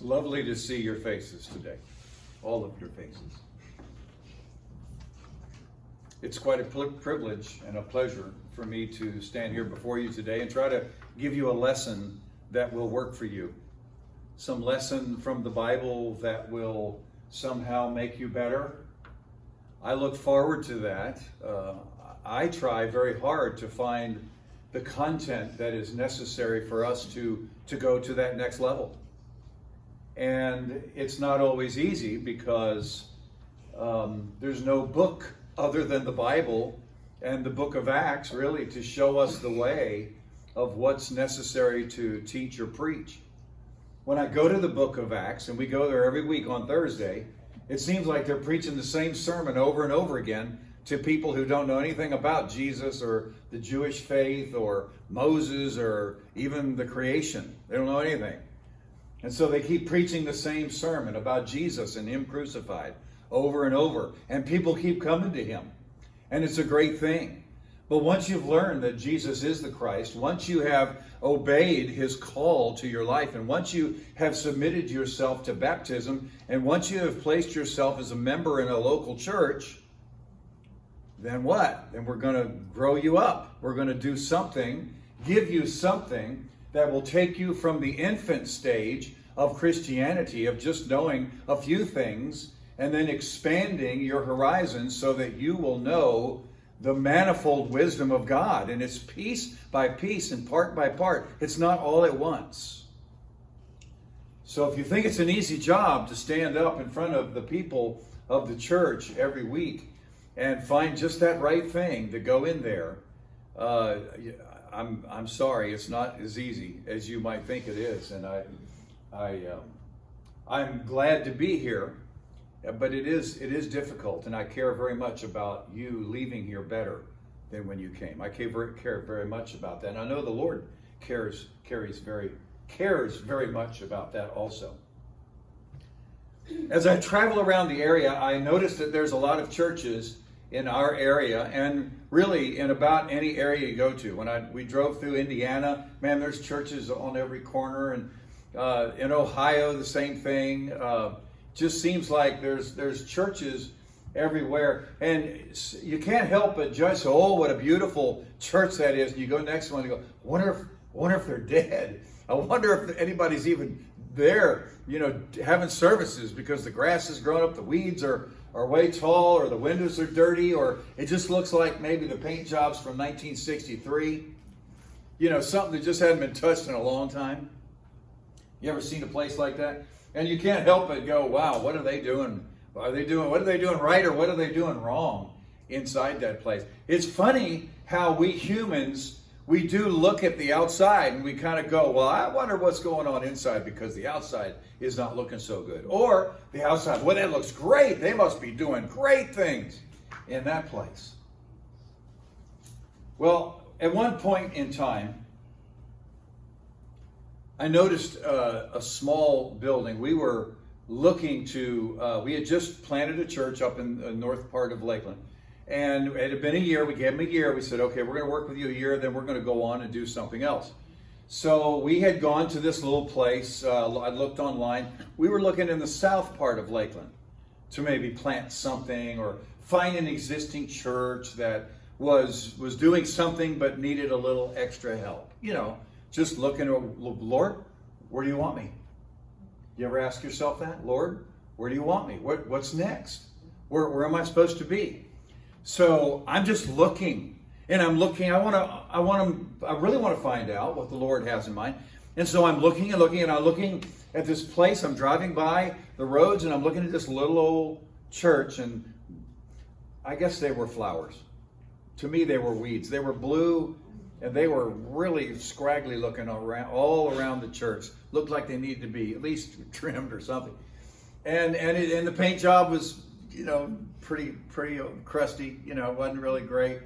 It's lovely to see your faces today, all of your faces. It's quite a privilege and a pleasure for me to stand here before you today and try to give you a lesson that will work for you. Some lesson from the Bible that will somehow make you better. I look forward to that. I try very hard to find the content that is necessary for us to go to that next level. And it's not always easy because there's no book other than the Bible and the book of Acts really to show us the way of what's necessary to teach or preach. When I go to the book of Acts, and we go there every week on Thursday, it seems like they're preaching the same sermon over and over again to people who don't know anything about Jesus or the Jewish faith or Moses or even the creation. They don't know anything. And so they keep preaching the same sermon about Jesus and Him crucified over and over. And people keep coming to Him. And it's a great thing. But once you've learned that Jesus is the Christ, once you have obeyed His call to your life, and once you have submitted yourself to baptism, and once you have placed yourself as a member in a local church, then what? Then we're going to grow you up. We're going to do something, give you something that will take you from the infant stage of Christianity, of just knowing a few things, and then expanding your horizons so that you will know the manifold wisdom of God. And it's piece by piece and part by part. It's not all at once. So if you think it's an easy job to stand up in front of the people of the church every week and find just that right thing to go in there, I'm sorry, it's not as easy as you might think it is, and I'm glad to be here, but it is difficult, and I care very much about you leaving here better than when you came. I care very much about that, and I know the Lord cares very much about that also. As I travel around the area, I notice that there's a lot of churches in our area, and really in about any area you go to. When we drove through Indiana, man, there's churches on every corner, and in Ohio, the same thing. Just seems like there's churches everywhere, and you can't help but judge. Oh, what a beautiful church that is! And you go next one and go, wonder if they're dead. I wonder if anybody's even there, having services because the grass has grown up, the weeds are way tall, or the windows are dirty, or it just looks like maybe the paint job's from 1963. Something that just hadn't been touched in a long time. You ever seen a place like that? And you can't help but go, wow, what are they doing? What are they doing right, or what are they doing wrong inside that place? It's funny how we humans, we do look at the outside and we kind of go, well, I wonder what's going on inside because the outside is not looking so good. Or the outside, well, that looks great. They must be doing great things in that place. Well, at one point in time, I noticed a small building. We were looking to, we had just planted a church up in the north part of Lakeland. And it had been a year. We gave them a year. We said, okay, we're going to work with you a year, then we're going to go on and do something else. So we had gone to this little place. I looked online. We were looking in the south part of Lakeland to maybe plant something or find an existing church that was doing something but needed a little extra help. Just looking, Lord, where do you want me? You ever ask yourself that? Lord, where do you want me? What's next? Where am I supposed to be? So I'm just looking, and I'm looking. I really want to find out what the Lord has in mind. And so I'm looking and looking, and I'm looking at this place. I'm driving by the roads, and I'm looking at this little old church, and I guess they were flowers. To me, they were weeds. They were blue, and they were really scraggly looking all around the church. Looked like they needed to be at least trimmed or something. And the paint job was, pretty crusty. It wasn't really great.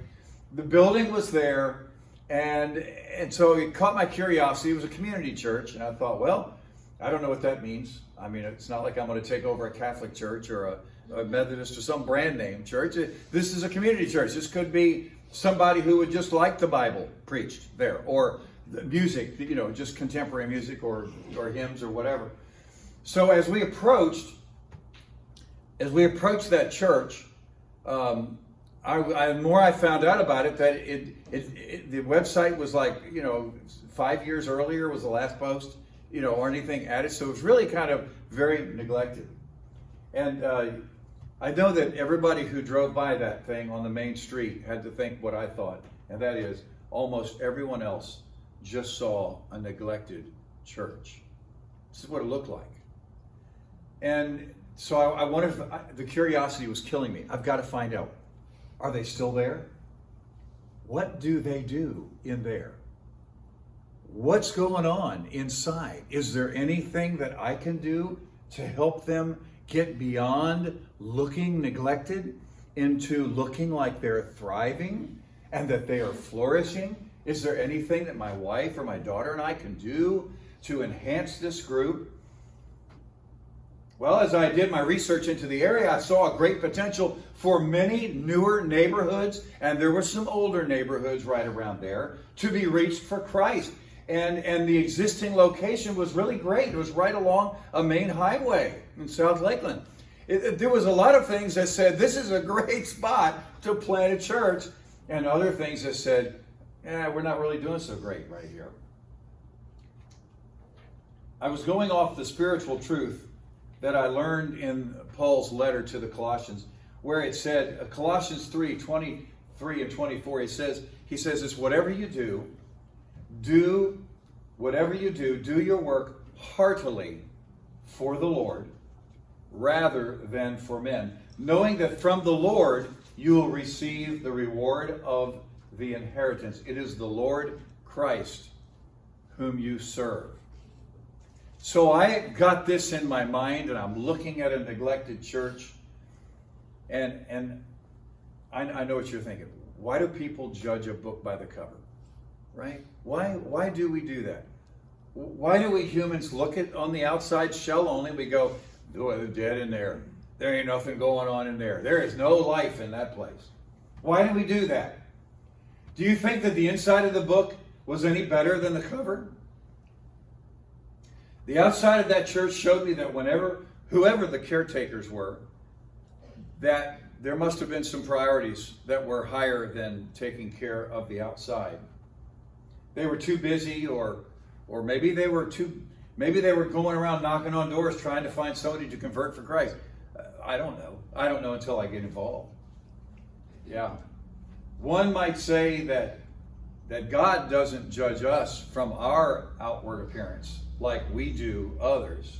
The building was there, and so it caught my curiosity. It was a community church, and I thought, well, I don't know what that means. I mean, it's not like I'm going to take over a Catholic church or a Methodist or some brand name church. This is a community church. This could be somebody who would just like the Bible preached there, or the music, just contemporary music or hymns or whatever. So as we approached that church, the more I found out about it, that the website was like, 5 years earlier was the last post, or anything added. So it was really kind of very neglected. And I know that everybody who drove by that thing on the main street had to think what I thought, and that is almost everyone else just saw a neglected church. This is what it looked like. And so I wondered, the curiosity was killing me. I've got to find out, are they still there? What do they do in there? What's going on inside? Is there anything that I can do to help them get beyond looking neglected into looking like they're thriving and that they are flourishing? Is there anything that my wife or my daughter and I can do to enhance this group? Well, as I did my research into the area, I saw a great potential for many newer neighborhoods, and there were some older neighborhoods right around there, to be reached for Christ. And the existing location was really great. It was right along a main highway in South Lakeland. There was a lot of things that said, this is a great spot to plant a church, and other things that said, we're not really doing so great right here. I was going off the spiritual truth that I learned in Paul's letter to the Colossians, where it said, Colossians 3:23 and 24, he says this, whatever you do your work heartily for the Lord, rather than for men, knowing that from the Lord you will receive the reward of the inheritance. It is the Lord Christ whom you serve. So I got this in my mind, and I'm looking at a neglected church, and I know what you're thinking. Why do people judge a book by the cover? Right? Why do we do that? Why do we humans look at on the outside shell only? We go, oh, they're dead in there. There ain't nothing going on in there. There is no life in that place. Why do we do that? Do you think that the inside of the book was any better than the cover? The outside of that church showed me that whoever the caretakers were, that there must have been some priorities that were higher than taking care of the outside. They were too busy, or maybe they were going around knocking on doors trying to find somebody to convert for Christ. I don't know. I don't know until I get involved. Yeah. One might say that God doesn't judge us from our outward appearance like we do others,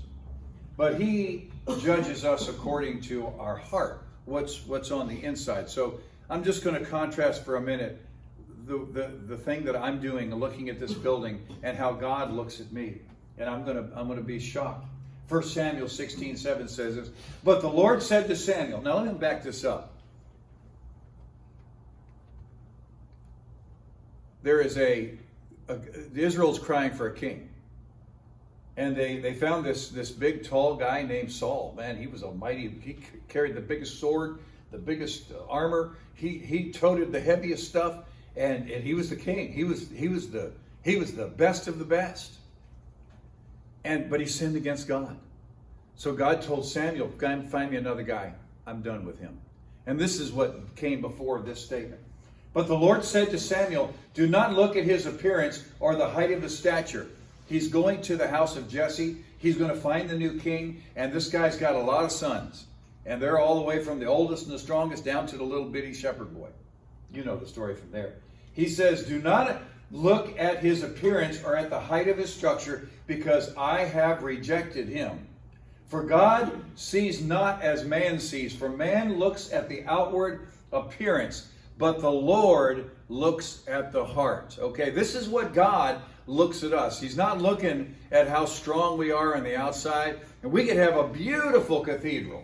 but He judges us according to our heart, what's on the inside. So I'm just going to contrast for a minute the thing that I'm doing, looking at this building, and how God looks at me, and I'm going to be shocked. 1 Samuel 16:7 says this, but the Lord said to Samuel. Now let me back this up. There is Israel's crying for a king. And they found this big tall guy named Saul. Man, he was he carried the biggest sword, the biggest armor. He toted the heaviest stuff, and he was the king. He was the best of the best. But he sinned against God. So God told Samuel, find me another guy. I'm done with him. And this is what came before this statement. But the Lord said to Samuel, do not look at his appearance or the height of his stature. He's going to the house of Jesse. He's going to find the new king. And this guy's got a lot of sons. And they're all the way from the oldest and the strongest down to the little bitty shepherd boy. You know the story from there. He says, do not look at his appearance or at the height of his structure, because I have rejected him. For God sees not as man sees. For man looks at the outward appearance, but the Lord looks at the heart. Okay, this is what God looks at us. He's not looking at how strong we are on the outside. And we could have a beautiful cathedral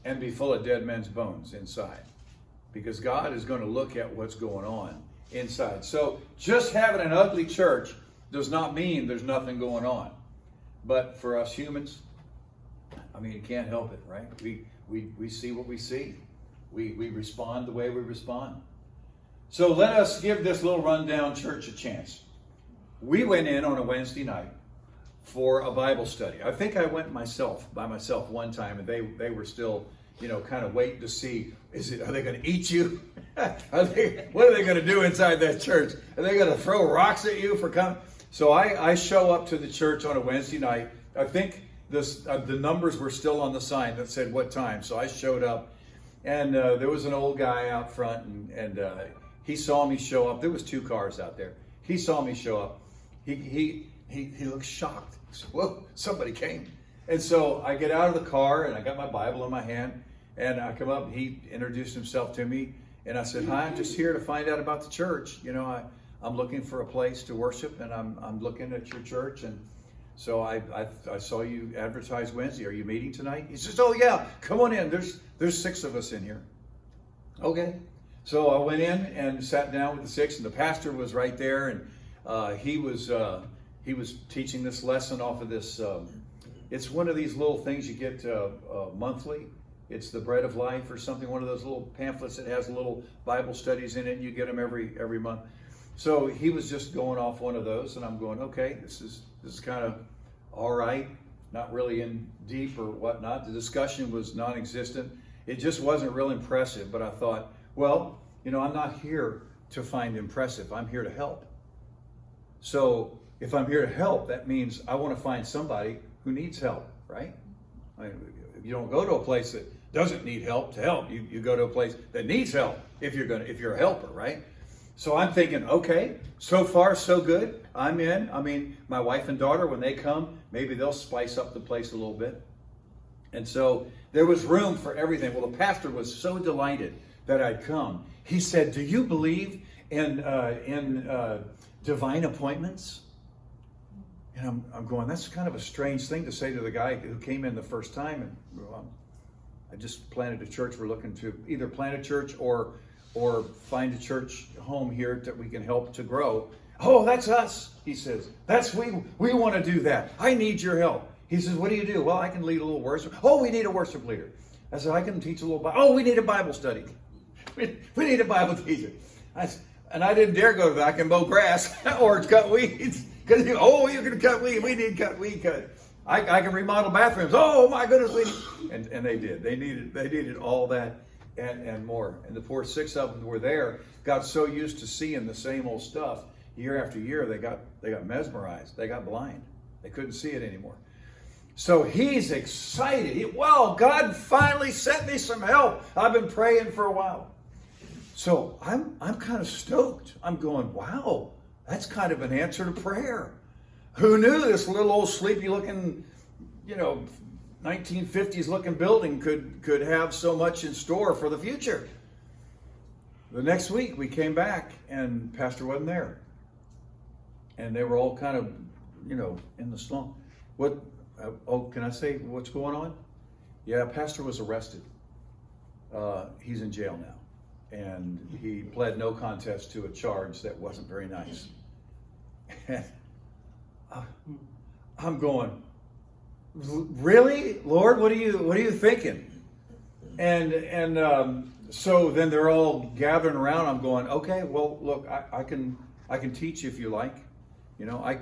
and be full of dead men's bones inside, because God is going to look at what's going on inside. So just having an ugly church does not mean there's nothing going on. But for us humans, you can't help it, right? We see what we see. We respond the way we respond. So let us give this little rundown church a chance. We went in on a Wednesday night for a Bible study. I think I went by myself one time, and they were still, kind of waiting to see, are they going to eat you? What are they going to do inside that church? Are they going to throw rocks at you for coming? So I show up to the church on a Wednesday night. I think the numbers were still on the sign that said what time. So I showed up, and there was an old guy out front, and he saw me show up. There was 2 cars out there. He saw me show up. He looked shocked. He said, "Whoa, somebody came." And so I get out of the car, and I got my Bible in my hand, and I come up, and he introduced himself to me, and I said, "Hi, I'm just here to find out about the church. I'm looking for a place to worship, and I'm looking at your church, and so I saw you advertise Wednesday. Are you meeting tonight?" He says, "Oh yeah, come on in. There's 6 of us in here." Okay. So I went in and sat down with the 6, and the pastor was right there, and he was teaching this lesson off of this. It's one of these little things you get monthly. It's the Bread of Life or something. One of those little pamphlets that has little Bible studies in it, and you get them every month. So he was just going off one of those, and I'm going, okay, this is kind of all right, not really in deep or whatnot. The discussion was non-existent. It just wasn't real impressive, but I thought, well, I'm not here to find impressive. I'm here to help. So if I'm here to help, that means I want to find somebody who needs help, right? You don't go to a place that doesn't need help to help. You go to a place that needs help if you're a helper, right? So I'm thinking, okay, so far so good. I'm in. I mean, my wife and daughter, when they come, maybe they'll spice up the place a little bit. And so there was room for everything. Well, the pastor was so delighted that I'd come. He said, "Do you believe in divine appointments?" And I'm going, that's kind of a strange thing to say to the guy who came in the first time. And I just planted a church. We're looking to either plant a church or find a church home here that we can help to grow. "Oh, that's us," he says. We want to do that. I need your help." He says, "What do you do?" "Well, I can lead a little worship." "Oh, we need a worship leader." I said, "I can teach a little Bible." "Oh, we need a Bible study." We need a Bible teacher. And I didn't dare go to that. I can mow grass or cut weeds. Because you're going to cut weeds. We need weed cut. I can remodel bathrooms. Oh my goodness, and they did. They needed all that and more. And the poor 6 of them were there, got so used to seeing the same old stuff year after year, they got mesmerized. They got blind. They couldn't see it anymore. So he's excited. Wow, God finally sent me some help. I've been praying for a while. So I'm kind of stoked. I'm going, wow, that's kind of an answer to prayer. Who knew this little old sleepy looking, 1950s looking building could have so much in store for the future? The next week we came back and Pastor wasn't there. And they were all kind of, in the slump. Can I say what's going on? Yeah, Pastor was arrested. He's in jail now. And he pled no contest to a charge that wasn't very nice. And I'm going, really, Lord? What are you thinking? And so then they're all gathering around. I'm going, okay, well, look, I can teach if you like. I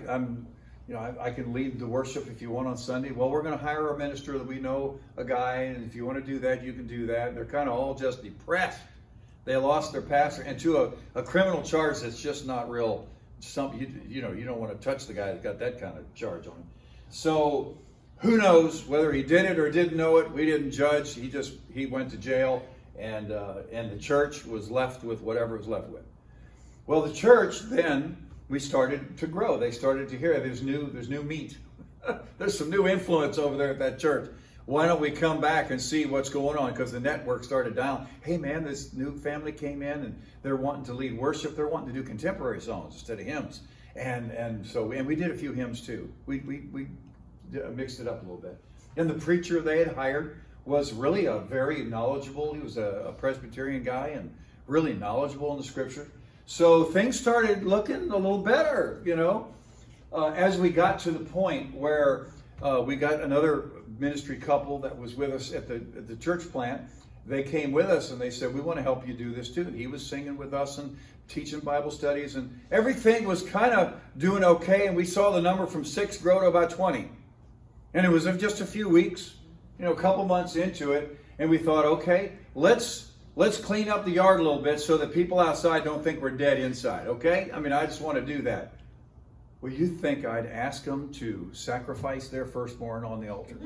can lead the worship if you want on Sunday. Well, we're going to hire a minister that we know, a guy, and if you want to do that, you can do that. And they're kind of all just depressed. They lost their pastor, and to a criminal charge that's just not real. You don't want to touch the guy that got that kind of charge on him. So who knows whether he did it or didn't know it? We didn't judge. He went to jail, and the church was left with whatever it was left with. Well, the church then, we started to grow. They started to hear there's new meat. There's some new influence over there at that church. Why don't we come back and see what's going on? Because the network started down. Hey man, this new family came in and they're wanting to lead worship. They're wanting to do contemporary songs instead of hymns. And we did a few hymns too. We mixed it up a little bit. And the preacher they had hired was really a very knowledgeable. He was a Presbyterian guy and really knowledgeable in the scripture. So things started looking a little better, as we got to the point where we got another ministry couple that was with us at the church plant, they came with us and they said, we want to help you do this too. And he was singing with us and teaching Bible studies, and everything was kind of doing okay. And we saw the number from 6 grow to about 20. And it was just a few weeks, a couple months into it. And we thought, okay, let's clean up the yard a little bit so that people outside don't think we're dead inside. Okay? I mean, I just want to do that. Well, you think I'd ask them to sacrifice their firstborn on the altar?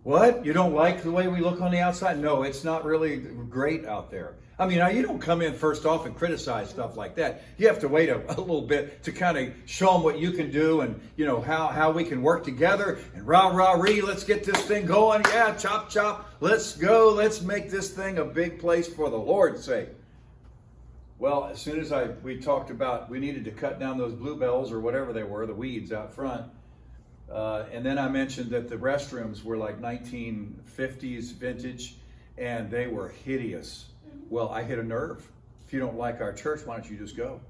What? You don't like the way we look on the outside? No, it's not really great out there. I mean, you don't come in first off and criticize stuff like that. You have to wait a little bit to kind of show them what you can do, and how we can work together, and rah-rah-ree, let's get this thing going. Yeah, chop chop, let's go. Let's make this thing a big place for the Lord's sake. Well, as soon as we talked about we needed to cut down those bluebells or whatever they were, the weeds out front, and then I mentioned that the restrooms were like 1950s vintage, and they were hideous. Well, I hit a nerve. If you don't like our church, why don't you just go?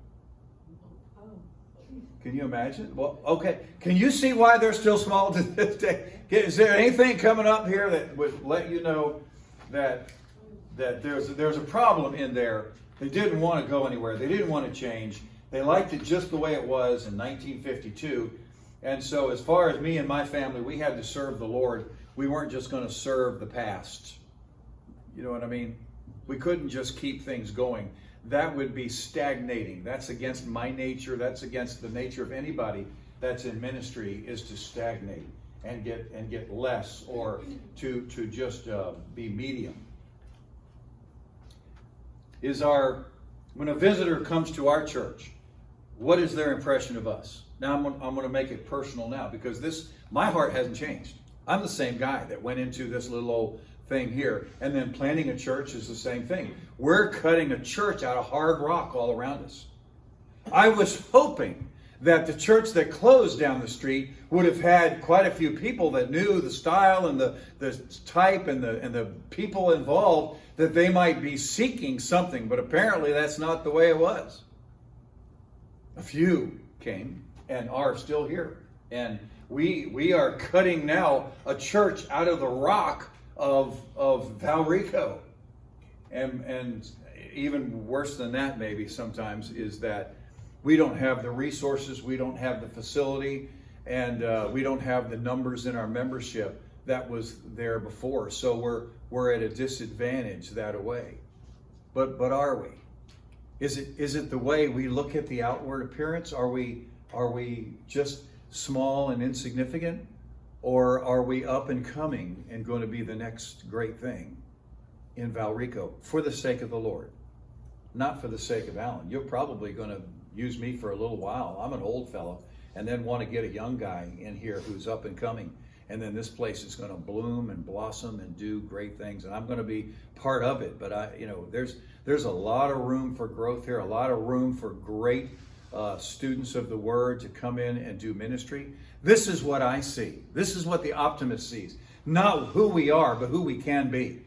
Can you imagine? Well, okay. Can you see why they're still small to this day? Is there anything coming up here that would let you know that there's a problem in there? They didn't want to go anywhere. They didn't want to change. They liked it just the way it was in 1952. And so as far as me and my family, we had to serve the Lord. We weren't just going to serve the past. You know what I mean? We couldn't just keep things going. That would be stagnating. That's against my nature. That's against the nature of anybody that's in ministry, is to stagnate and get less, or to just be medium. When a visitor comes to our church, what is their impression of us? Now I'm going to make it personal now, because my heart hasn't changed. I'm the same guy that went into this little old thing here, and then planting a church is the same thing. We're cutting a church out of hard rock all around us. I was hoping that the church that closed down the street would have had quite a few people that knew the style and the type and the people involved, that they might be seeking something, but apparently that's not the way it was. A few came and are still here, and we are cutting now a church out of the rock of Valrico. And even worse than that, maybe sometimes, is that we don't have the resources, we don't have the facility, and we don't have the numbers in our membership that was there before. So we're at a disadvantage that way. But are we? Is it the way we look at the outward appearance? Are we just small and insignificant? Or are we up and coming and going to be the next great thing in Valrico for the sake of the Lord? Not for the sake of Allan. You're probably going to use me for a little while. I'm an old fellow, and then want to get a young guy in here who's up and coming. And then this place is going to bloom and blossom and do great things. And I'm going to be part of it. But there's a lot of room for growth here, a lot of room for great students of the Word to come in and do ministry. This is what I see. This is what the optimist sees. Not who we are, but who we can be.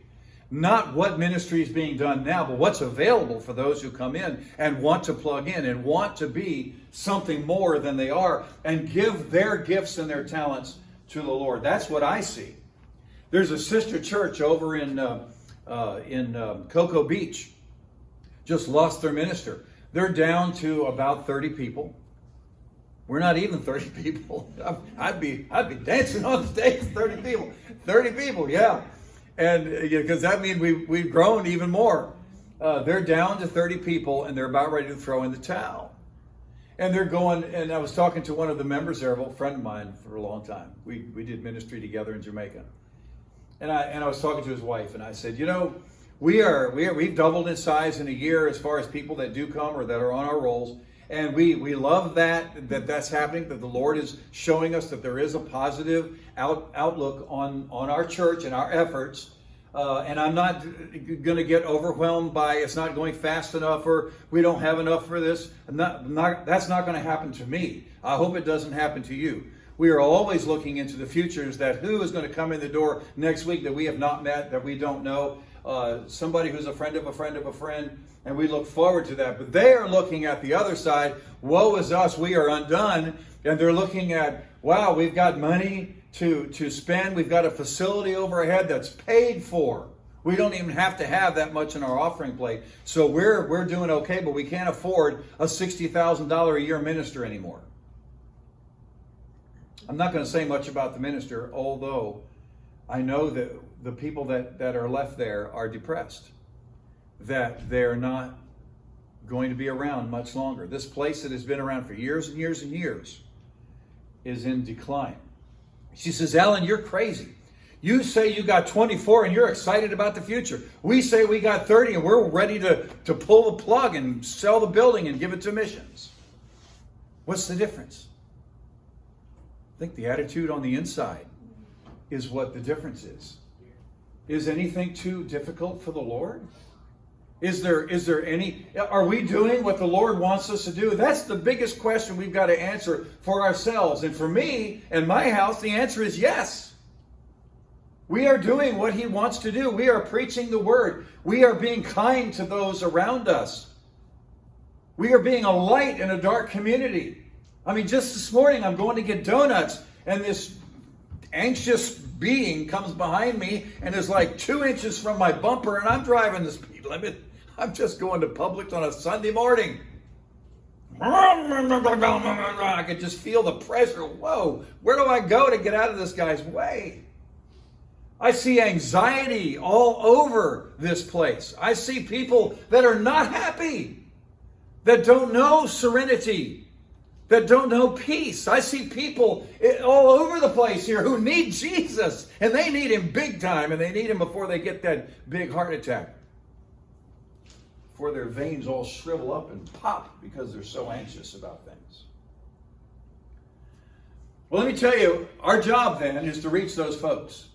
Not what ministry is being done now, but what's available for those who come in and want to plug in and want to be something more than they are, and give their gifts and their talents to the Lord. That's what I see. There's a sister church over in Cocoa Beach. Just lost their minister. They're down to about 30 people. We're not even 30 people. I'd be dancing on stage, 30 people. 30 people, yeah. And because that means we've grown even more. They're down to 30 people, and they're about ready to throw in the towel. And they're going, and I was talking to one of the members there, a friend of mine for a long time. We did ministry together in Jamaica. And I was talking to his wife, and I said, we've doubled in size in a year as far as people that do come or that are on our rolls. And we love that's happening, that the Lord is showing us that there is a positive outlook on our church and our efforts. And I'm not going to get overwhelmed by it's not going fast enough, or we don't have enough for this. That's not going to happen to me. I hope it doesn't happen to you. We are always looking into the futures, that who is going to come in the door next week that we have not met, that we don't know. Somebody who's a friend of a friend of a friend. And we look forward to that. But they are looking at the other side. Woe is us, we are undone. And they're looking at, wow, we've got money to spend. We've got a facility overhead that's paid for. We don't even have to have that much in our offering plate. So we're doing okay, but we can't afford a $60,000 a year minister anymore. I'm not going to say much about the minister, although I know that the people that are left there are depressed, that they're not going to be around much longer. This place that has been around for years and years and years is in decline. She says, Allan, you're crazy. You say you got 24 and you're excited about the future. We say we got 30 and we're ready to pull the plug and sell the building and give it to missions. What's the difference? I think the attitude on the inside is what the difference is. Is anything too difficult for the Lord? Is there any, are we doing what the Lord wants us to do? That's the biggest question we've got to answer for ourselves. And for me and my house, the answer is yes. We are doing what He wants to do. We are preaching the Word. We are being kind to those around us. We are being a light in a dark community. I mean, just this morning I'm going to get donuts and this anxious being comes behind me and is like 2 inches from my bumper and I'm driving the speed limit. I'm just going to Publix on a Sunday morning. I could just feel the pressure. Whoa, where do I go to get out of this guy's way? I see anxiety all over this place. I see people that are not happy, that don't know serenity, that don't know peace. I see people all over the place here who need Jesus, and they need Him big time, and they need Him before they get that big heart attack, before their veins all shrivel up and pop because they're so anxious about things. Well, let me tell you, our job then is to reach those folks.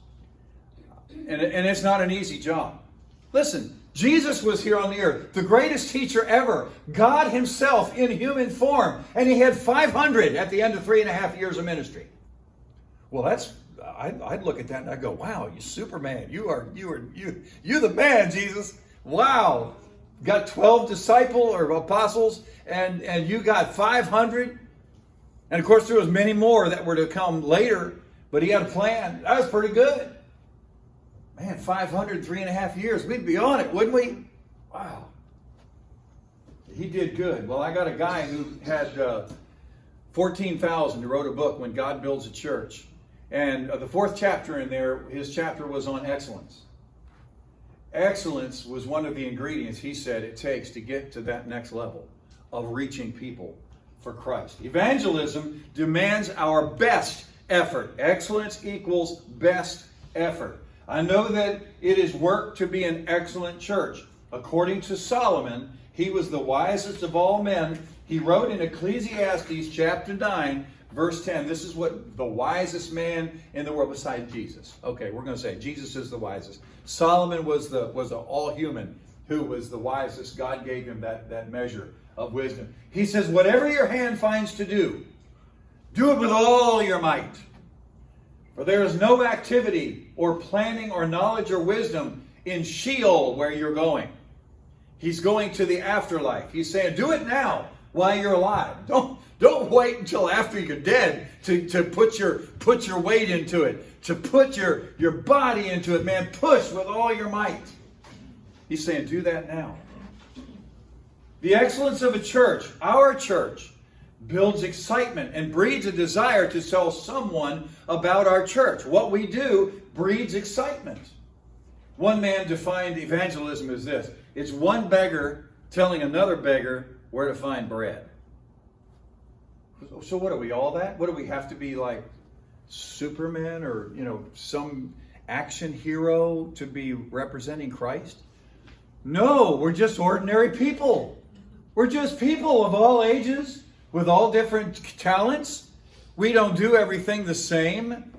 And it's not an easy job. Listen, Jesus was here on the earth, the greatest teacher ever, God Himself in human form, and He had 500 at the end of 3.5 years of ministry. Well, I'd look at that and I'd go, wow, you Superman, you're the man, Jesus. Wow, got 12 disciples or apostles, and you got 500, and of course there was many more that were to come later, but He had a plan. That was pretty good. Man, 500, 3.5 years, we'd be on it, wouldn't we? Wow. He did good. Well, I got a guy who had 14,000 who wrote a book, When God Builds a Church. And the 4th chapter in there, his chapter was on excellence. Excellence was one of the ingredients, he said, it takes to get to that next level of reaching people for Christ. Evangelism demands our best effort. Excellence equals best effort. I know that it is work to be an excellent church. According to Solomon, he was the wisest of all men. He wrote in Ecclesiastes chapter 9, verse 10, this is what the wisest man in the world besides Jesus. Okay, we're going to say Jesus is the wisest. Solomon was the all human who was the wisest. God gave him that measure of wisdom. He says, whatever your hand finds to do it with all your might. For there is no activity or planning or knowledge or wisdom in Sheol where you're going. He's going to the afterlife. He's saying, do it now while you're alive. Don't wait until after you're dead to put your weight into it, to put your body into it, man. Push with all your might. He's saying, do that now. The excellence of a church, our church, builds excitement and breeds a desire to tell someone about our church. What we do breeds excitement. One man defined evangelism as this: it's one beggar telling another beggar where to find bread. So what are we, all that? What do we have to be, like Superman or some action hero to be representing Christ? No, we're just ordinary people. We're just people of all ages, with all different talents. We don't do everything the same,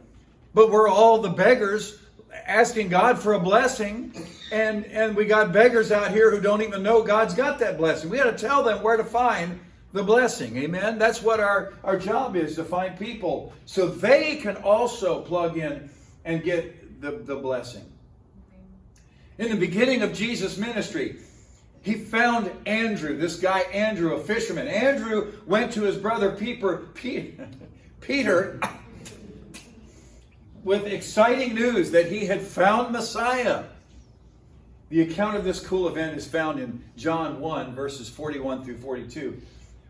but we're all the beggars asking God for a blessing, and we got beggars out here who don't even know God's got that blessing. We got to tell them where to find the blessing. Amen? That's what our job is, to find people so they can also plug in and get the blessing. In the beginning of Jesus' ministry, He found Andrew, this guy Andrew, a fisherman. Andrew went to his brother Peter with exciting news that he had found Messiah. The account of this cool event is found in John 1, verses 41 through 42.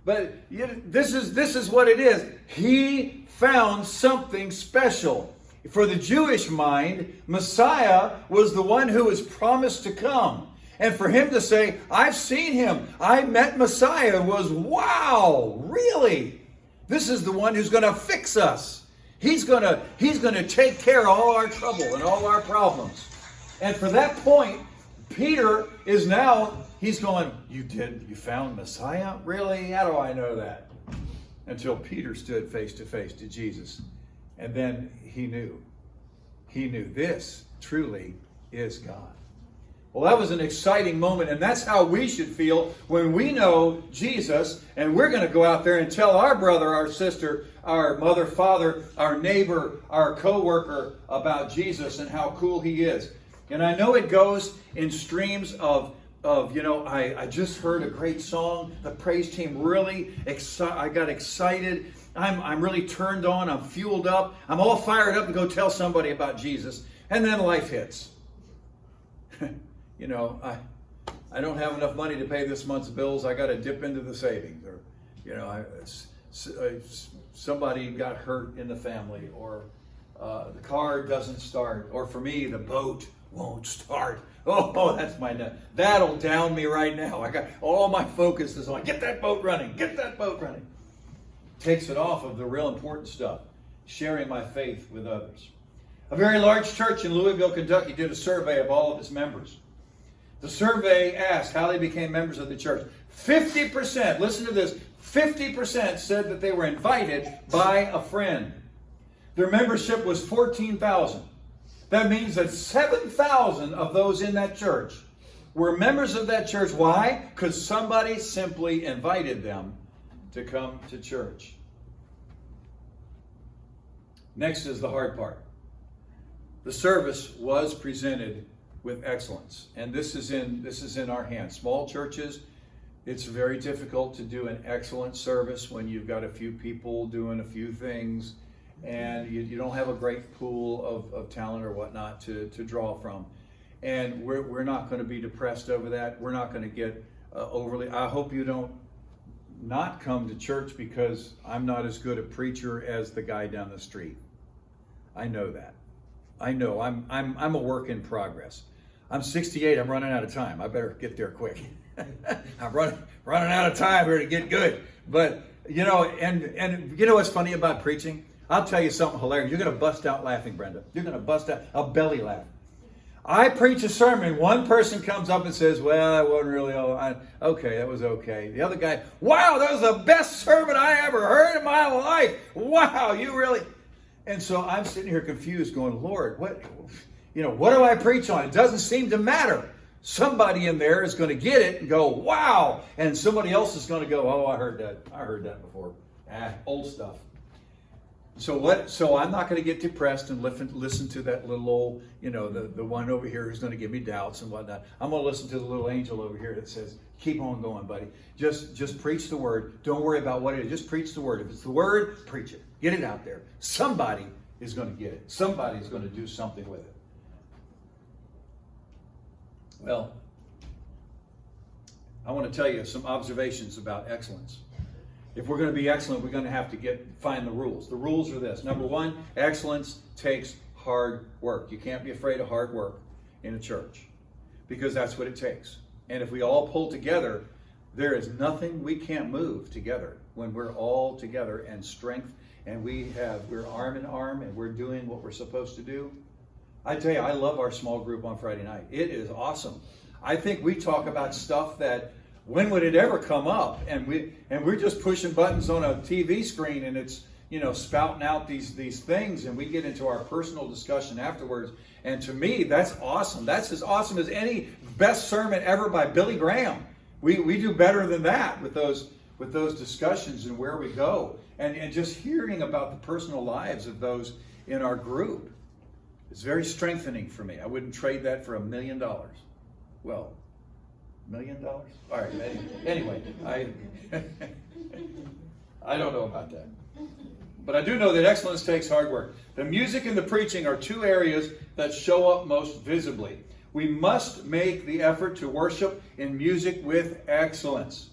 But this is what it is. He found something special. For the Jewish mind, Messiah was the one who was promised to come. And for him to say, I've seen him, I met Messiah, was, wow, really? This is the one who's going to fix us. He's going to take care of all our trouble and all our problems. And for that point, Peter is now, he's going, you found Messiah? Really? How do I know that? Until Peter stood face to face to Jesus. And then he knew this truly is God. Well, that was an exciting moment, and that's how we should feel when we know Jesus, and we're going to go out there and tell our brother, our sister, our mother, father, our neighbor, our co-worker about Jesus and how cool he is. And I know it goes in streams of I just heard a great song. The praise team really, I got excited. I'm really turned on. I'm fueled up. I'm all fired up to go tell somebody about Jesus. And then life hits. I don't have enough money to pay this month's bills. I got to dip into the savings. Or, somebody got hurt in the family. Or the car doesn't start. Or for me, the boat won't start. Oh, that'll down me right now. I got all my focus is on get that boat running. Takes it off of the real important stuff, sharing my faith with others. A very large church in Louisville, Kentucky did a survey of all of its members. The survey asked how they became members of the church. 50%, listen to this, 50% said that they were invited by a friend. Their membership was 14,000. That means that 7,000 of those in that church were members of that church. Why? Because somebody simply invited them to come to church. Next is the hard part. The service was presented with excellence, and this is in our hands. Small churches, it's very difficult to do an excellent service when you've got a few people doing a few things, and you don't have a great pool of talent or whatnot to draw from. And we're not going to be depressed over that. We're not going to get overly. I hope you don't not come to church because I'm not as good a preacher as the guy down the street. I know that. I know I'm a work in progress. I'm 68. I'm running out of time. I better get there quick. I'm running out of time here to get good. But and you know what's funny about preaching? I'll tell you something hilarious. You're going to bust out laughing, Brenda. You're going to bust out a belly laugh. I preach a sermon. One person comes up and says, well, that wasn't really okay. That was okay. The other guy, wow, that was the best sermon I ever heard in my life. Wow, you really. And so I'm sitting here confused going, Lord, what do I preach on? It doesn't seem to matter. Somebody in there is going to get it and go, wow. And somebody else is going to go, oh, I heard that before. Old stuff. So I'm not going to get depressed and listen to that little old, the one over here who's going to give me doubts and whatnot. I'm going to listen to the little angel over here that says, keep on going, buddy. Just preach the word. Don't worry about what it is. Just preach the word. If it's the word, preach it. Get it out there. Somebody is going to get it. Somebody is going to do something with it. Well, I want to tell you some observations about excellence. If we're going to be excellent, we're going to have to find the rules. The rules are this. Number one, excellence takes hard work. You can't be afraid of hard work in a church because that's what it takes. And if we all pull together, there is nothing we can't move together when we're all together and strength and we're arm in arm and we're doing what we're supposed to do. I tell you, I love our small group on Friday night. It is awesome. I think we talk about stuff that when would it ever come up? And we're just pushing buttons on a TV screen and it's, spouting out these things and we get into our personal discussion afterwards. And to me, that's awesome. That's as awesome as any best sermon ever by Billy Graham. We do better than that with those discussions and where we go. And just hearing about the personal lives of those in our group. It's very strengthening for me. I wouldn't trade that for $1 million. Well, $1 million? All right. Anyway, I don't know about that. But I do know that excellence takes hard work. The music and the preaching are two areas that show up most visibly. We must make the effort to worship in music with excellence.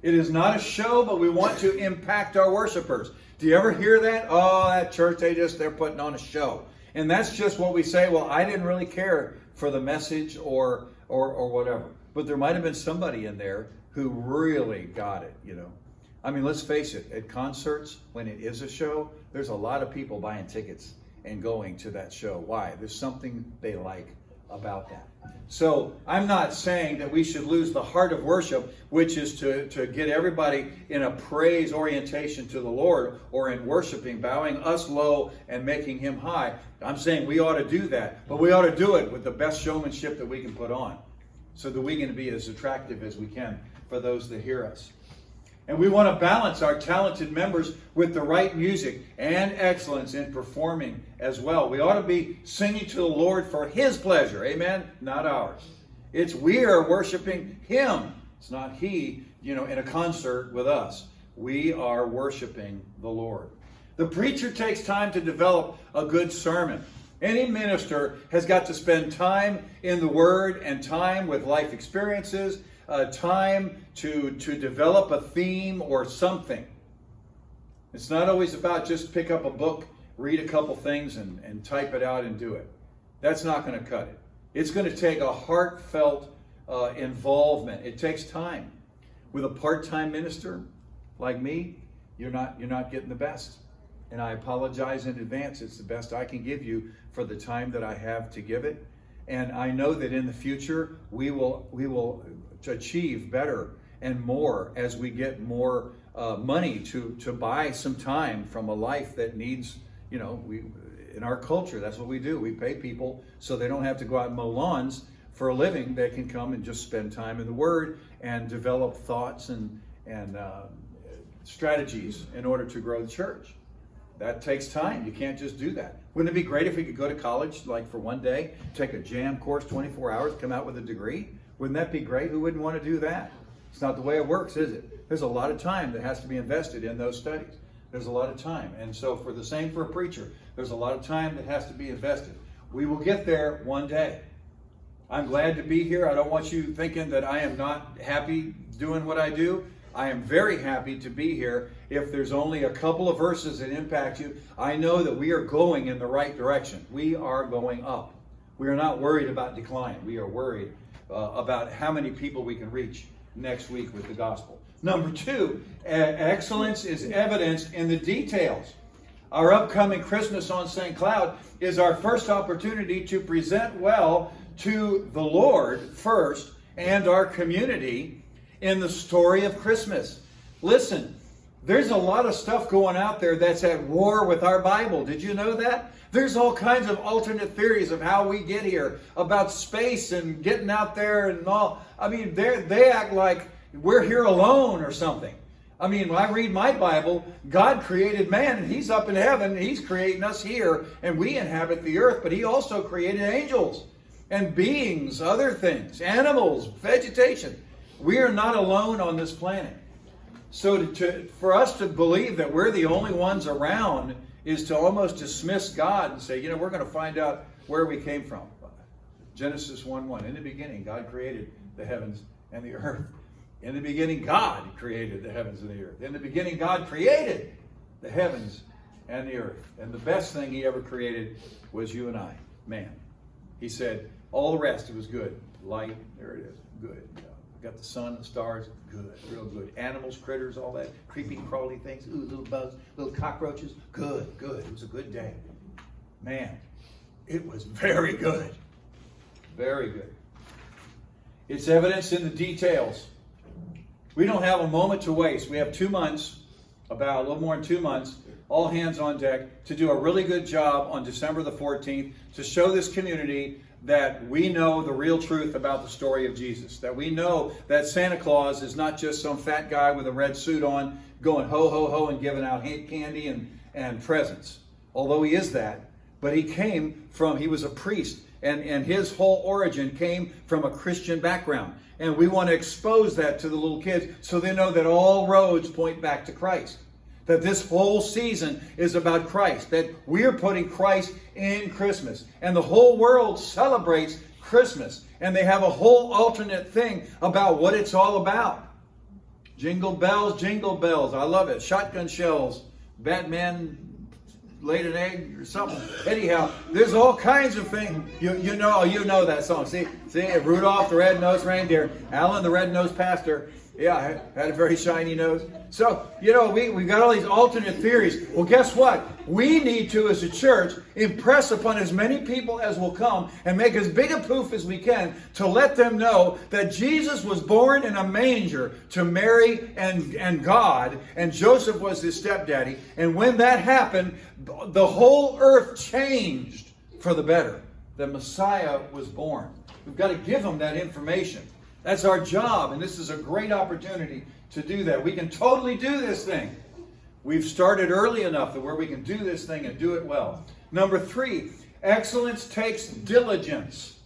It is not a show, but we want to impact our worshipers. Do you ever hear that? Oh, that church, they're putting on a show. And that's just what we say, well, I didn't really care for the message or whatever. But there might have been somebody in there who really got it, you know. I mean, let's face it, at concerts, when it is a show, there's a lot of people buying tickets and going to that show. Why? There's something they like about that. So I'm not saying that we should lose the heart of worship, which is to get everybody in a praise orientation to the Lord, or in worshiping, bowing us low and making him high. I'm saying we ought to do that, but we ought to do it with the best showmanship that we can put on, so that we can be as attractive as we can for those that hear us. And we want to balance our talented members with the right music and excellence in performing as well. We ought to be singing to the Lord for his pleasure, amen? Not ours. It's we are worshiping him. It's not he, in a concert with us. We are worshiping the Lord. The preacher takes time to develop a good sermon. Any minister has got to spend time in the Word and time with life experiences, time to develop a theme or something. It's not always about just pick up a book, read a couple things, and type it out and do it. That's not going to cut it. It's going to take a heartfelt involvement. It takes time. With a part-time minister like me, you're not getting the best. And I apologize in advance. It's the best I can give you for the time that I have to give it. And I know that in the future we will achieve better and more as we get more money to buy some time from a life that needs, in our culture, that's what we do. We pay people so they don't have to go out and mow lawns for a living. They can come and just spend time in the Word and develop thoughts and strategies in order to grow the church. That takes time. You can't just do that. Wouldn't it be great if we could go to college like for one day, take a jam course, 24 hours, come out with a degree? Wouldn't that be great? Who wouldn't want to do that? It's not the way it works, is it? There's a lot of time that has to be invested in those studies. There's a lot of time. And so for a preacher, there's a lot of time that has to be invested. We will get there one day. I'm glad to be here. I don't want you thinking that I am not happy doing what I do. I am very happy to be here. If there's only a couple of verses that impact you, I know that we are going in the right direction. We are going up. We are not worried about decline. We are worried about how many people we can reach next week with the gospel. Number two, excellence is evidenced in the details. Our upcoming Christmas on St. Cloud is our first opportunity to present well to the Lord first and our community in the story of Christmas. Listen, there's a lot of stuff going out there that's at war with our Bible. Did you know that? There's all kinds of alternate theories of how we get here, about space and getting out there and all. I mean, they act like we're here alone or something. I mean, when I read my Bible, God created man and he's up in heaven. He's creating us here and we inhabit the earth, but he also created angels and beings, other things, animals, vegetation. We are not alone on this planet. So for us to believe that we're the only ones around is to almost dismiss God and say, we're going to find out where we came from. Genesis 1:1. In the beginning, God created the heavens and the earth. In the beginning, God created the heavens and the earth. In the beginning, God created the heavens and the earth. And the best thing he ever created was you and I, man. He said, all the rest, it was good. Light, there it is, good. Got the sun, the stars, good, real good. Animals, critters, all that, creepy, crawly things, ooh, little bugs, little cockroaches, good. It was a good day. Man, it was very good. Very good. It's evidence in the details. We don't have a moment to waste. We have 2 months, about a little more than 2 months, all hands on deck to do a really good job on December the 14th to show this community that we know the real truth about the story of Jesus. That we know that Santa Claus is not just some fat guy with a red suit on going ho, ho, ho and giving out candy and presents. Although he is that. But he was a priest. And his whole origin came from a Christian background. And we want to expose that to the little kids so they know that all roads point back to Christ. That this whole season is about Christ. That we're putting Christ in Christmas. And the whole world celebrates Christmas. And they have a whole alternate thing about what it's all about. Jingle bells, jingle bells. I love it. Shotgun shells. Batman laid an egg or something. Anyhow, there's all kinds of things. You know that song. See, Rudolph the Red-Nosed Reindeer. Allan the Red-Nosed Pastor. Yeah, had a very shiny nose. So, we've got all these alternate theories. Well, guess what? We need to, as a church, impress upon as many people as will come and make as big a proof as we can to let them know that Jesus was born in a manger to Mary and God, and Joseph was his stepdaddy. And when that happened, the whole earth changed for the better. The Messiah was born. We've got to give them that information. That's our job, and this is a great opportunity to do that. We can totally do this thing. We've started early enough that where we can do this thing and do it well. Number 3, excellence takes diligence.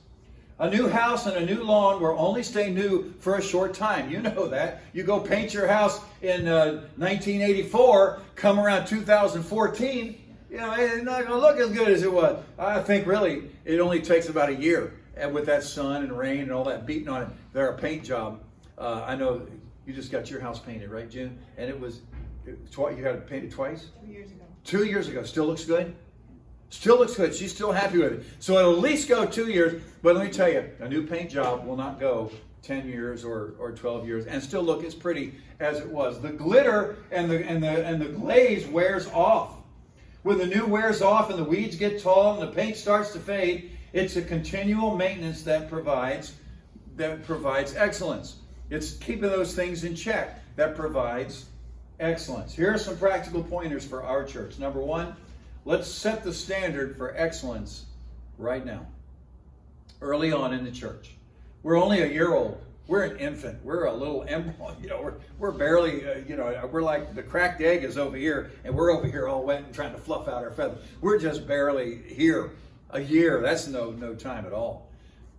A new house and a new lawn will only stay new for a short time. You know that. You go paint your house in 1984, come around 2014, it's not going to look as good as it was. I think really it only takes about a year. And with that sun and rain and all that beating on it, they're a paint job. I know you just got your house painted, right, June? And you had it painted twice? 2 years ago. 2 years ago. Still looks good? Still looks good. She's still happy with it. So it'll at least go 2 years. But let me tell you, a new paint job will not go 10 years or 12 years and still look as pretty as it was. The glitter and the glaze wears off. When the new wears off and the weeds get tall and the paint starts to fade, it's a continual maintenance that provides excellence. It's keeping those things in check that provides excellence. Here are some practical pointers for our church. Number 1, let's set the standard for excellence right now. Early on in the church. We're only a year old. We're an infant. We're a little embryo. We're barely, we're like the cracked egg is over here, and we're over here all wet and trying to fluff out our feathers. We're just barely here. A year, that's no time at all.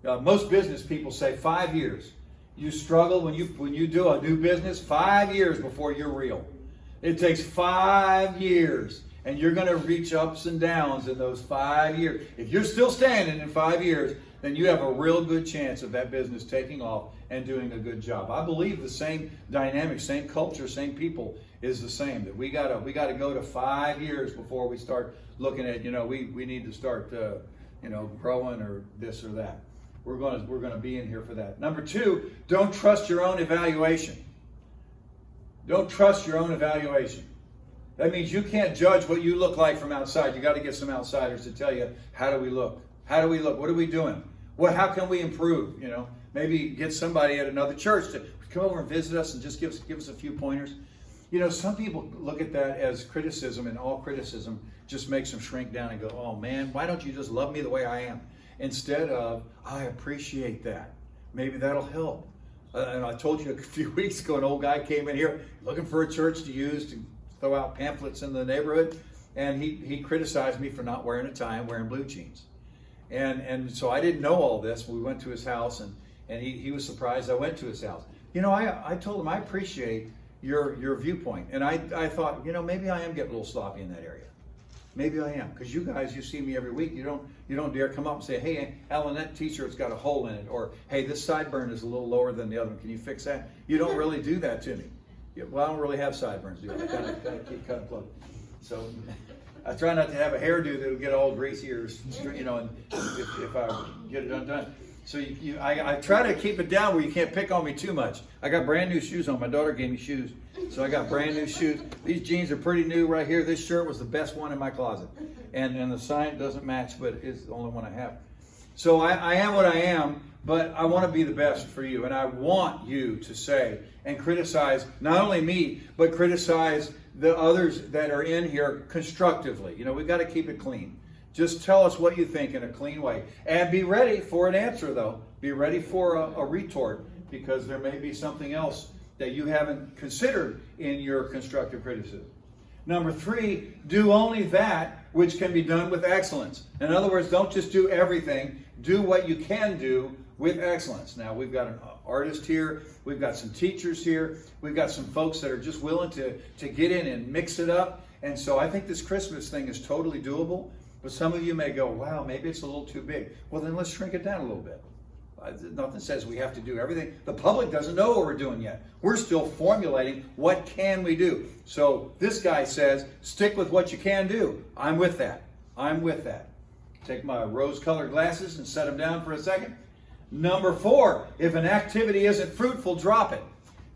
Most business people say 5 years. You struggle when you do a new business, 5 years before you're real. It takes 5 years, and you're going to reach ups and downs in those 5 years. If you're still standing in 5 years, then you have a real good chance of that business taking off and doing a good job. I believe the same dynamic, same culture, same people is the same. That we gotta go to 5 years before we start looking at, we need to start growing or this or that. We're gonna be in here for that. Number 2, don't trust your own evaluation. Don't trust your own evaluation. That means you can't judge what you look like from outside. You got to get some outsiders to tell you, how do we look? How do we look? What are we doing? How can we improve? Maybe get somebody at another church to come over and visit us and just give us a few pointers. Some people look at that as criticism, and all criticism just makes them shrink down and go, oh man, why don't you just love me the way I am? Instead of, I appreciate that. Maybe that'll help. And I told you a few weeks ago, an old guy came in here looking for a church to use to throw out pamphlets in the neighborhood. And he criticized me for not wearing a tie and wearing blue jeans. And so I didn't know all this. We went to his house, and he was surprised I went to his house. I told him I appreciate your viewpoint. And I thought, maybe I am getting a little sloppy in that area. Maybe I am, because you guys, you see me every week. You don't dare come up and say, hey, Allan, that t-shirt's got a hole in it, or hey, this sideburn is a little lower than the other one. Can you fix that? You don't really do that to me. Well, I don't really have sideburns, do I? I kind of keep cutting plug. So I try not to have a hairdo that'll get all greasy or, and if I get it undone. So I try to keep it down where you can't pick on me too much. I got brand new shoes on. My daughter gave me shoes. So I got brand new shoes. These jeans are pretty new right here. This shirt was the best one in my closet. And the sign doesn't match, but it's the only one I have. So I am what I am, but I want to be the best for you. And I want you to say and criticize not only me, but criticize the others that are in here constructively. We've got to keep it clean. Just tell us what you think in a clean way. And be ready for an answer, though. Be ready for a retort, because there may be something else that you haven't considered in your constructive criticism. Number 3, do only that which can be done with excellence. In other words, don't just do everything. Do what you can do with excellence. Now, we've got an artist here. We've got some teachers here. We've got some folks that are just willing to get in and mix it up. And so I think this Christmas thing is totally doable. But some of you may go, wow, maybe it's a little too big. Well, then let's shrink it down a little bit. Nothing says we have to do everything. The public doesn't know what we're doing yet. We're still formulating what can we do. So this guy says, stick with what you can do. I'm with that. I'm with that. Take my rose-colored glasses and set them down for a second. Number 4, if an activity isn't fruitful, drop it.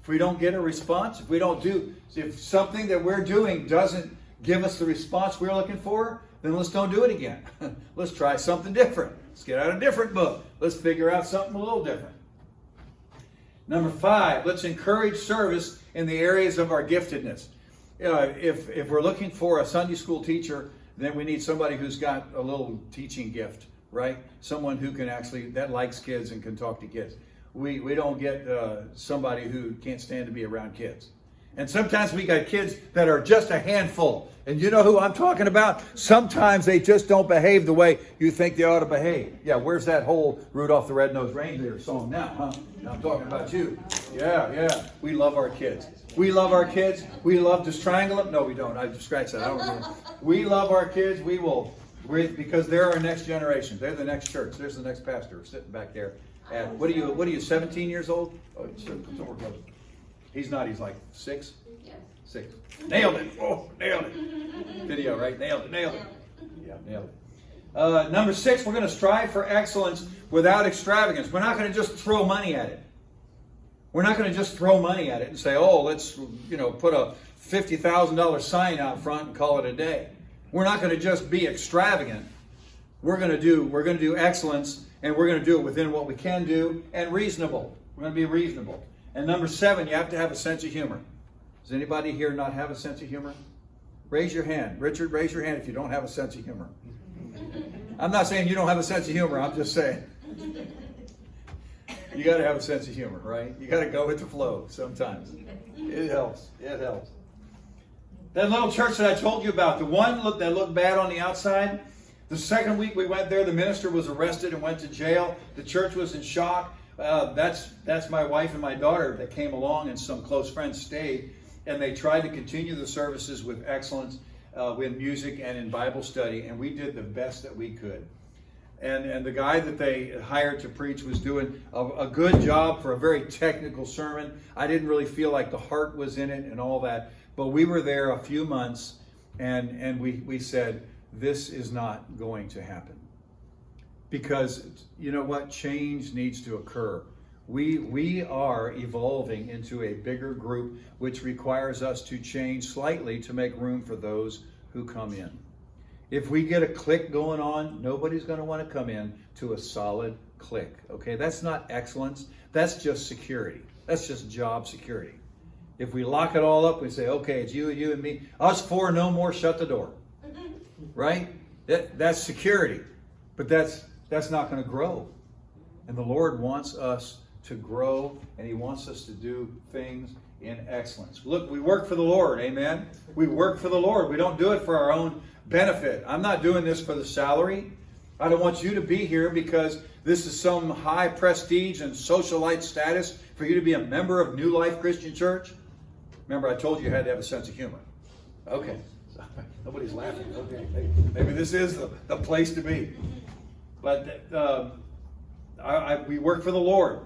If we don't get a response, if something that we're doing doesn't give us the response we're looking for, then let's don't do it again. Let's try something different. Let's get out a different book. Let's figure out something a little different. Number 5, let's encourage service in the areas of our giftedness. If we're looking for a Sunday school teacher, then we need somebody who's got a little teaching gift, right? Someone who can that likes kids and can talk to kids. We don't get somebody who can't stand to be around kids. And sometimes we got kids that are just a handful. And you know who I'm talking about? Sometimes they just don't behave the way you think they ought to behave. Yeah, where's that whole Rudolph the Red-Nosed Reindeer song now, huh? Now I'm talking about you. Yeah. We love our kids. We love our kids. We love to strangle them. No, we don't. I just scratched that. I don't know. We love our kids. Because they're our next generation. They're the next church. There's the next pastor sitting back there. And what are you, 17 years old? Oh, somewhere close. He's not. He's like 6? Yes. 6. Nailed it. Oh, nailed it. Video, right? Nailed it. Yeah, nailed it. Number 6, we're going to strive for excellence without extravagance. We're not going to just throw money at it. We're not going to just throw money at it and say, oh, let's put a $50,000 sign out front and call it a day. We're not going to just be extravagant. We're going to do excellence, and we're going to do it within what we can do and reasonable. We're going to be reasonable. And number 7, you have to have a sense of humor. Does anybody here not have a sense of humor? Raise your hand. Richard, raise your hand if you don't have a sense of humor. I'm not saying you don't have a sense of humor. I'm just saying you got to have a sense of humor, right? You got to go with the flow sometimes. It helps. It helps. That little church that I told you about, the one that looked bad on the outside, the second week we went there, the minister was arrested and went to jail. The church was in shock. That's my wife and my daughter that came along, and some close friends stayed, and they tried to continue the services with excellence, with music and in Bible study, and we did the best that we could. And the guy that they hired to preach was doing a good job for a very technical sermon. I didn't really feel like the heart was in it and all that, but we were there a few months, and we said, this is not going to happen. Because you know what? Change needs to occur. We are evolving into a bigger group, which requires us to change slightly to make room for those who come in. If we get a clique going on, nobody's going to want to come in to a solid clique. Okay, that's not excellence. That's just security. That's just job security. If we lock it all up, we say, okay, it's you and me. Us 4, no more, shut the door. Right? That's security. But that's not going to grow. And the Lord wants us to grow, and He wants us to do things in excellence. Look, we work for the Lord, amen? We work for the Lord. We don't do it for our own benefit. I'm not doing this for the salary. I don't want you to be here because this is some high prestige and socialite status for you to be a member of New Life Christian Church. Remember, I told you had to have a sense of humor. Okay. Nobody's laughing. Okay. Maybe this is the place to be. But we work for the Lord.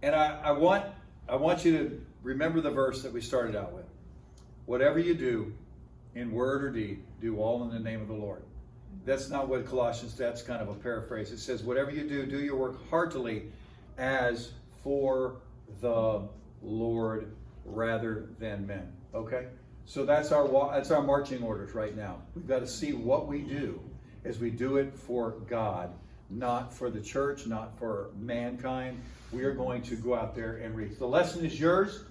And I want you to remember the verse that we started out with. Whatever you do, in word or deed, do all in the name of the Lord. That's not what Colossians, that's kind of a paraphrase. It says, whatever you do, do your work heartily as for the Lord rather than men. Okay? So that's our marching orders right now. We've got to see what we do as we do it for God, not for the church, not for mankind. We are going to go out there and reach. The lesson is yours.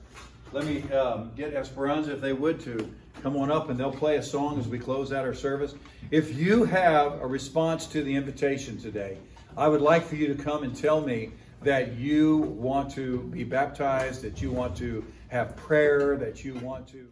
Let me get Esperanza, if they would, to come on up, and they'll play a song as we close out our service. If you have a response to the invitation today, I would like for you to come and tell me that you want to be baptized, that you want to have prayer, that you want to...